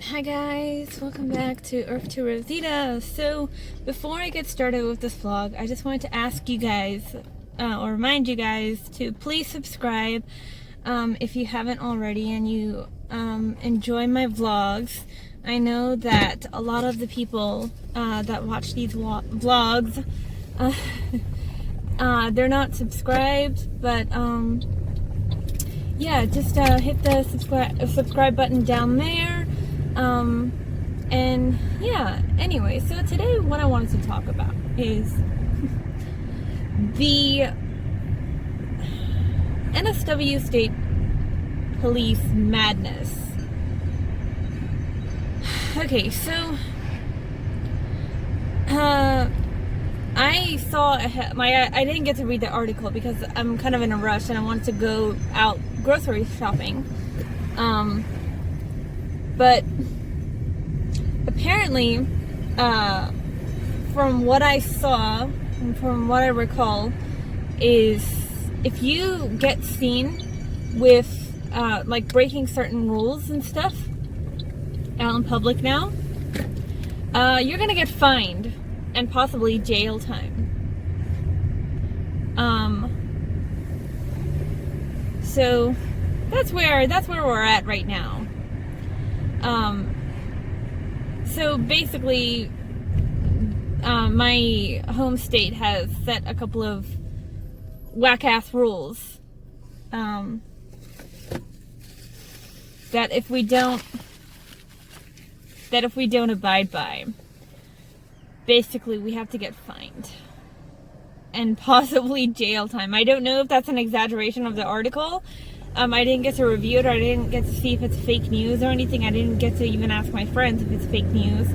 Hi guys, welcome back to Earth to Rosita. So before I get started with this vlog, I just wanted to ask you guys, or remind you guys to please subscribe if you haven't already and you enjoy my vlogs. I know that a lot of the people that watch these vlogs, they're not subscribed, but yeah, just hit the subscribe button down there. And yeah, anyway, so today what I wanted to talk about is the NSW State Police madness. Okay, so I saw I didn't get to read the article because I'm kind of in a rush and I wanted to go out grocery shopping. But apparently, from what I saw and from what I recall, is if you get seen with like breaking certain rules and stuff out in public now, you're gonna get fined and possibly jail time. So that's where we're at right now. So basically, my home state has set a couple of whack-ass rules, that if we don't abide by, basically we have to get fined and possibly jail time. I don't know if that's an exaggeration of the article. I didn't get to review it, or I didn't get to see if it's fake news or anything. I didn't get to even ask my friends if it's fake news.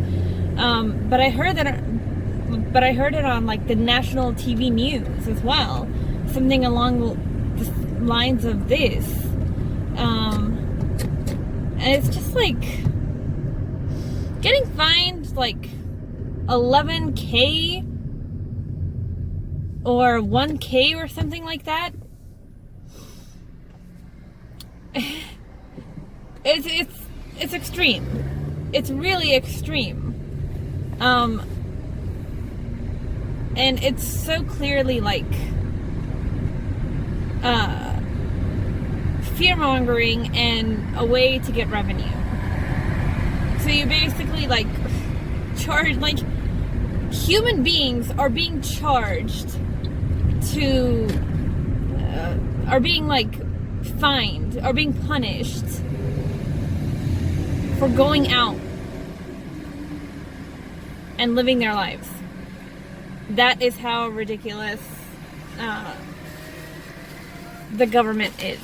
But I heard it on like the national TV news as well, something along the lines of this. And it's just like getting fined like 11K or 1K or something like that. It's extreme. It's really extreme. And it's so clearly like fear-mongering and a way to get revenue. So you basically like charge, like human beings are being charged to are being like fined, are being punished for going out and living their lives. That is how ridiculous the government is.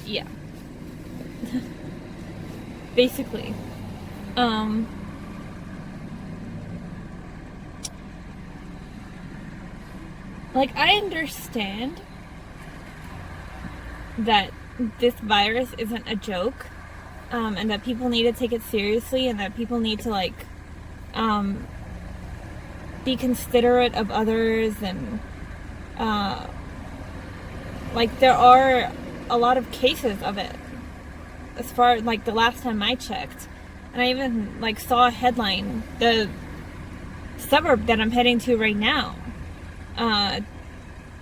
Yeah. Basically. Like, I understand that this virus isn't a joke, and that people need to take it seriously, and that people need to like be considerate of others, and like there are a lot of cases of it as far like the last time I checked, and I even like saw a headline, the suburb that I'm heading to right now,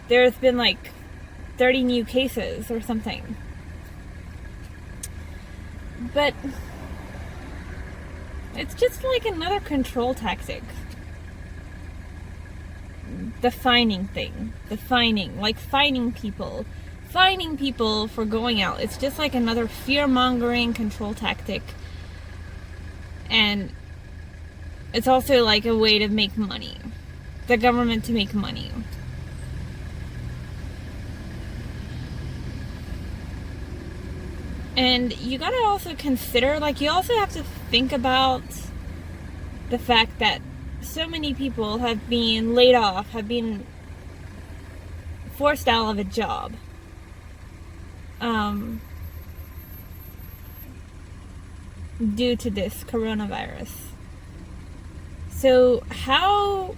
there's been like 30 new cases or something. But it's just like another control tactic. The fining thing. The fining. Like fining people. Fining people for going out. It's just like another fear-mongering control tactic. And it's also like a way to make money. The government to make money. And you gotta also consider, like, you also have to think about the fact that so many people have been laid off, have been forced out of a job. Due to this coronavirus. So how,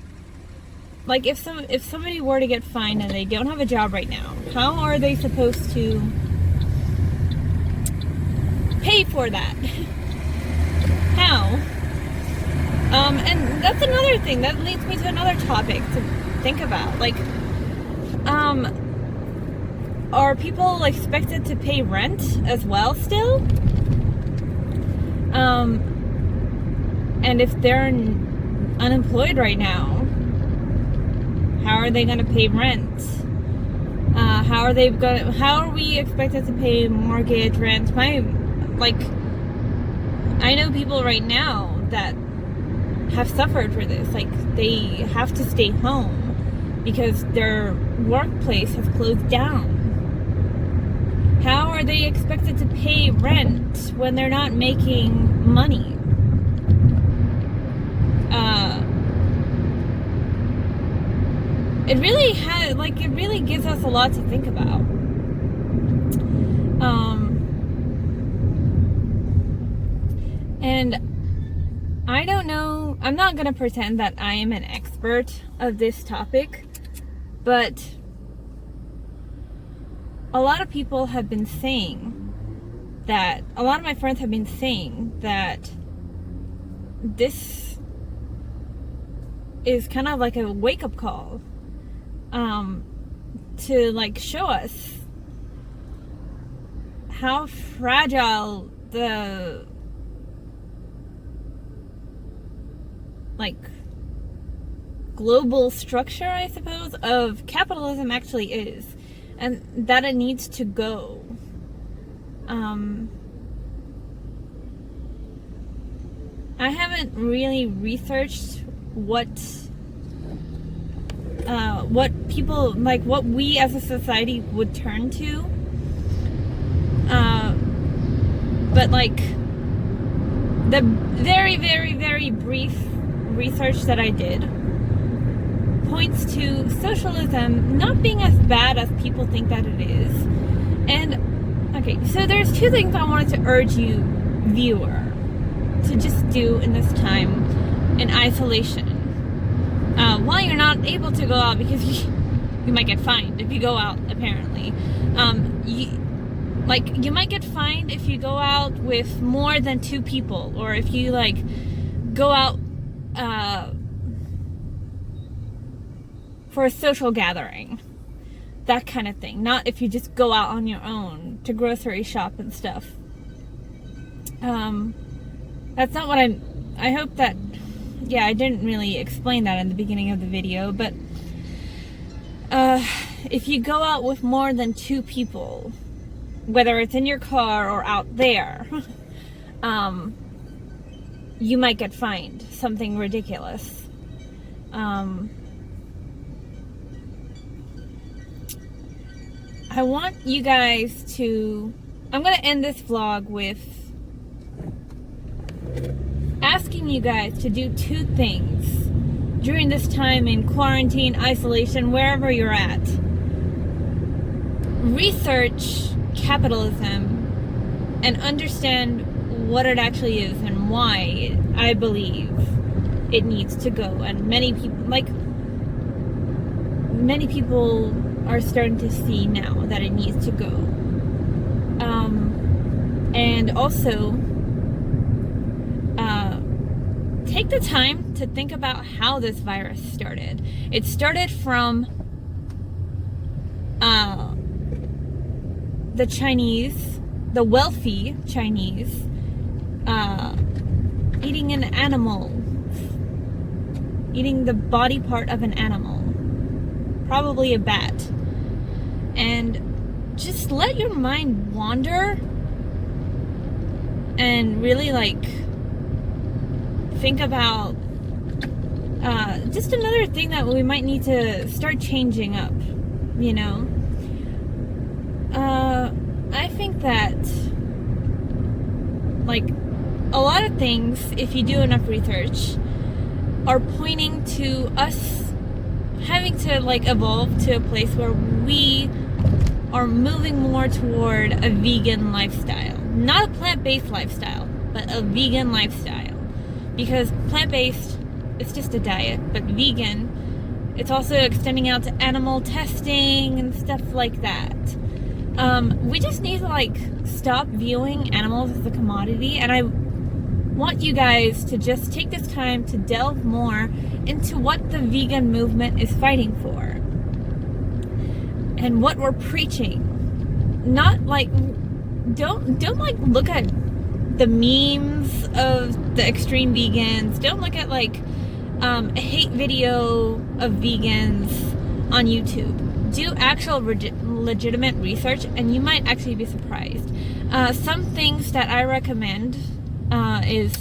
like, if somebody were to get fined and they don't have a job right now, how are they supposed to pay for that? How? And that's another thing that leads me to another topic to think about. Like, are people expected to pay rent as well still? And if they're unemployed right now, how are they going to pay rent? How are we expected to pay mortgage, rent? I know people right now that have suffered for this. Like, they have to stay home because their workplace has closed down. How are they expected to pay rent when they're not making money? It really gives us a lot to think about. And I don't know, I'm not gonna pretend that I am an expert of this topic, but a lot of people have been saying that, a lot of my friends have been saying that this is kind of like a wake-up call, to like show us how fragile the like global structure, I suppose, of capitalism actually is, and that it needs to go. I haven't really researched what people, like, what we as a society would turn to, but like the very, very, very brief research that I did points to socialism not being as bad as people think that it is. And okay, so there's two things I wanted to urge you, viewer, to just do in this time in isolation, while you're not able to go out, because you might get fined if you go out, apparently. You might get fined if you go out with more than 2 people, or if you like go out for a social gathering, that kind of thing. Not if you just go out on your own to grocery shop and stuff. That's not what I hope that, yeah, I didn't really explain that in the beginning of the video, but if you go out with more than 2 people, whether it's in your car or out there, you might get fined something ridiculous. I want you guys to, I'm going to end this vlog with asking you guys to do 2 things during this time in quarantine, isolation, wherever you're at. Research capitalism and understand what it actually is and why I believe it needs to go. And many people are starting to see now that it needs to go. And also take the time to think about how this virus started. It started from the Chinese, the wealthy Chinese, eating an animal, eating the body part of an animal, probably a bat. And just let your mind wander and really like think about just another thing that we might need to start changing up, you know. I think that like a lot of things, if you do enough research, are pointing to us having to like evolve to a place where we are moving more toward a vegan lifestyle. Not a plant-based lifestyle, but a vegan lifestyle. Because plant-based, it's just a diet, but vegan, it's also extending out to animal testing and stuff like that. We just need to like stop viewing animals as a commodity, and I want you guys to just take this time to delve more into what the vegan movement is fighting for and what we're preaching. Not like, don't like look at the memes of the extreme vegans. Don't look at like a hate video of vegans on YouTube. Do actual legitimate research, and you might actually be surprised. Some things that I recommend is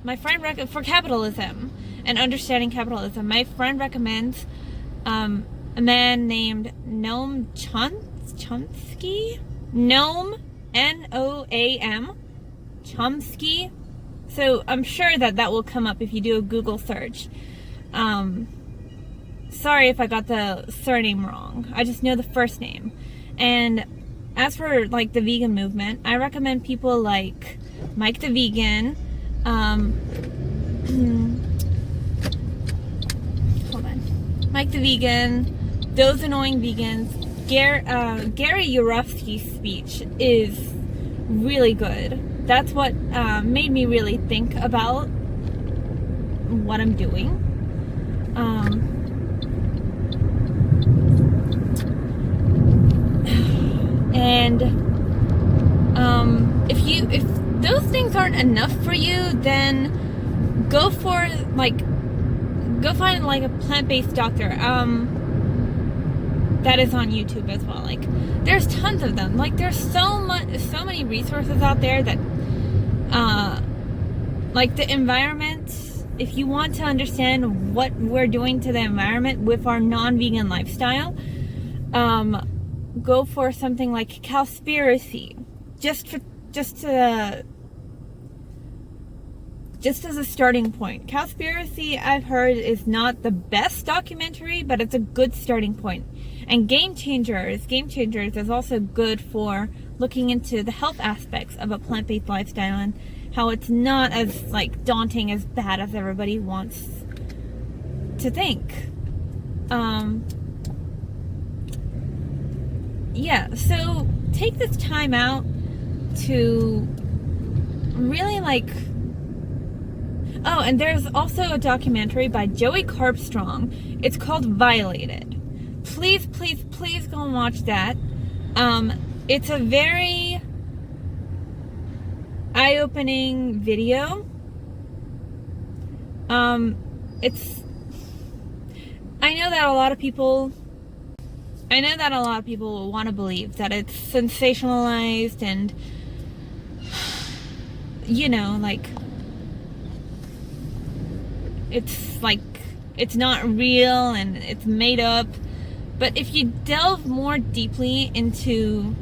my friend for capitalism and understanding capitalism. My friend recommends a man named Noam Chomsky. Noam, Noam Chomsky. So I'm sure that will come up if you do a Google search. Sorry if I got the surname wrong. I just know the first name. And as for like the vegan movement, I recommend people like Mike the Vegan. Hold on. Mike the Vegan. Those Annoying Vegans. Gary Yourofsky's speech is really good. That's what made me really think about what I'm doing. And if those things aren't enough for you, then go find like a plant-based doctor. That is on YouTube as well. Like, there's tons of them. Like, there's so many resources out there that, like the environment. If you want to understand what we're doing to the environment with our non-vegan lifestyle, go for something like Cowspiracy, just as a starting point. Cowspiracy, I've heard, is not the best documentary, but it's a good starting point. And Game Changers is also good for looking into the health aspects of a plant-based lifestyle and how it's not as like daunting, as bad as everybody wants to think. Yeah, so take this time out to really like... Oh, and there's also a documentary by Joey Carbstrong. It's called Violated. Please, please, please go and watch that. It's a very eye-opening video. I know that a lot of people will want to believe that it's sensationalized and, you know, like, it's not real and it's made up. But if you delve more deeply into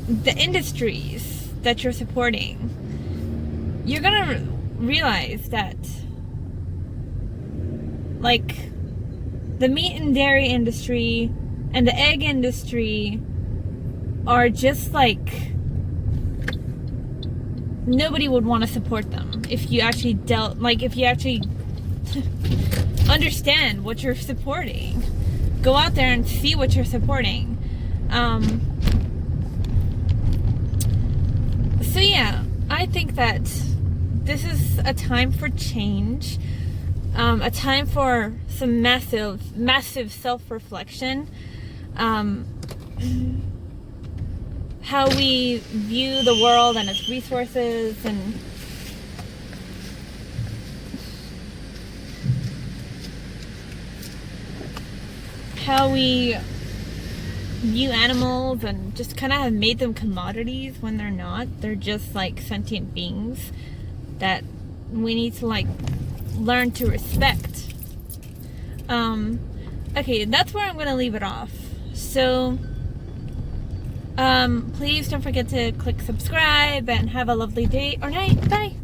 the industries that you're supporting, you're gonna realize that, like, the meat and dairy industry and the egg industry are just like, nobody would want to support them if you actually understand what you're supporting. Go out there and see what you're supporting. So yeah, I think that this is a time for change, a time for some massive self-reflection. How we view the world and its resources, and how we view animals and just kind of have made them commodities when they're not. They're just like sentient beings that we need to like learn to respect. Okay, that's where I'm gonna leave it off. So please don't forget to click subscribe and have a lovely day or night. Bye.